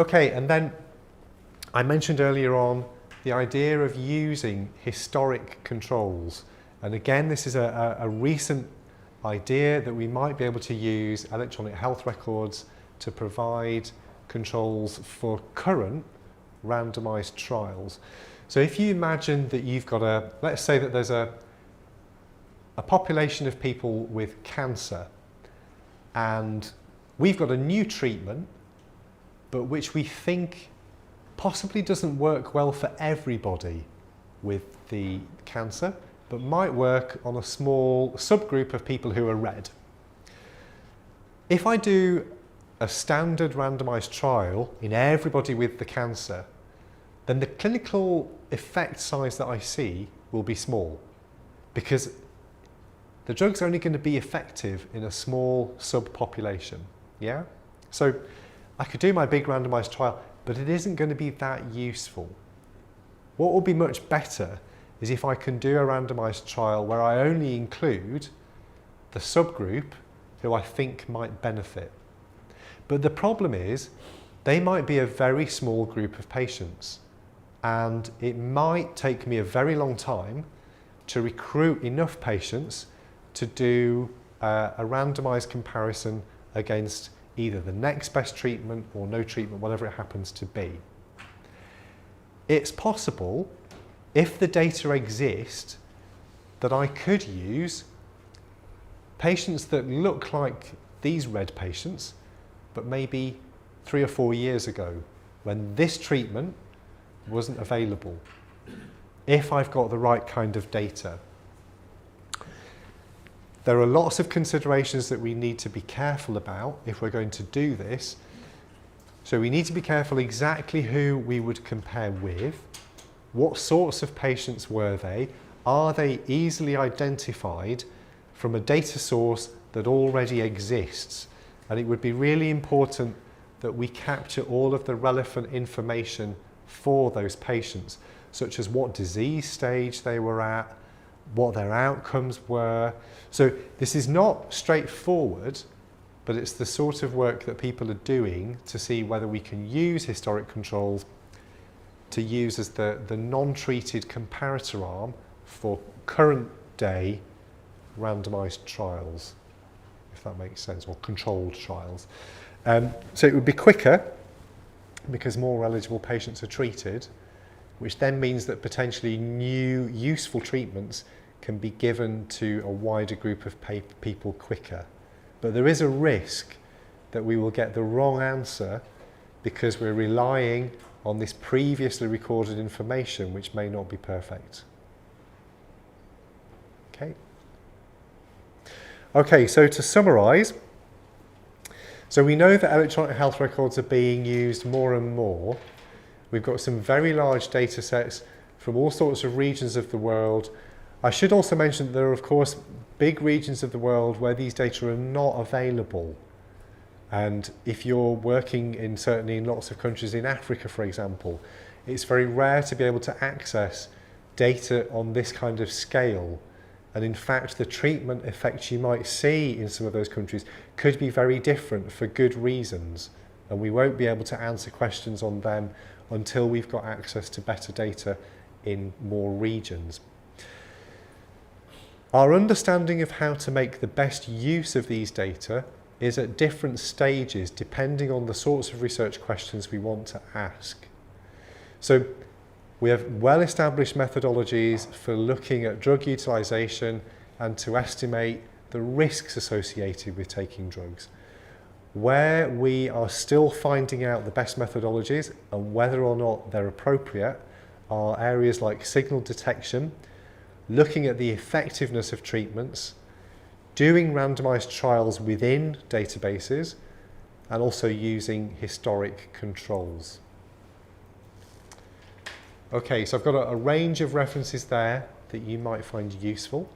Okay, and then I mentioned earlier on the idea of using historic controls. And again, this is a recent idea that we might be able to use electronic health records to provide controls for current randomized trials. So if you imagine that you've got let's say that there's a population of people with cancer, and we've got a new treatment, but which we think possibly doesn't work well for everybody with the cancer, but might work on a small subgroup of people who are red. If I do a standard randomized trial in everybody with the cancer, then the clinical effect size that I see will be small, because the drug's only going to be effective in a small subpopulation. Yeah? So I could do my big randomized trial, but it isn't going to be that useful. What will be much better is if I can do a randomized trial where I only include the subgroup who I think might benefit. But the problem is, they might be a very small group of patients, and it might take me a very long time to recruit enough patients to do a randomized comparison against either the next best treatment or no treatment, whatever it happens to be. It's possible, if the data exist, that I could use patients that look like these red patients, but maybe 3 or 4 years ago, when this treatment wasn't available, if I've got the right kind of data. There are lots of considerations that we need to be careful about if we're going to do this. So we need to be careful exactly who we would compare with. What sorts of patients were they? Are they easily identified from a data source that already exists? And it would be really important that we capture all of the relevant information for those patients, such as what disease stage they were at, what their outcomes were. So this is not straightforward, but it's the sort of work that people are doing to see whether we can use historic controls to use as the non-treated comparator arm for current day randomized trials, if that makes sense, or controlled trials. So it would be quicker because more eligible patients are treated, which then means that potentially new useful treatments can be given to a wider group of people quicker. But there is a risk that we will get the wrong answer because we're relying on this previously recorded information, which may not be perfect. Okay, so to summarize, so we know that electronic health records are being used more and more. We've got some very large data sets from all sorts of regions of the world. I should also mention that there are, of course, big regions of the world where these data are not available. And if you're working certainly in lots of countries in Africa, for example, it's very rare to be able to access data on this kind of scale. And in fact, the treatment effects you might see in some of those countries could be very different for good reasons. And we won't be able to answer questions on them until we've got access to better data in more regions. Our understanding of how to make the best use of these data is at different stages depending on the sorts of research questions we want to ask. So we have well-established methodologies for looking at drug utilization and to estimate the risks associated with taking drugs. Where we are still finding out the best methodologies and whether or not they're appropriate are areas like signal detection, looking at the effectiveness of treatments, doing randomized trials within databases, and also using historic controls. Okay, so I've got a range of references there that you might find useful.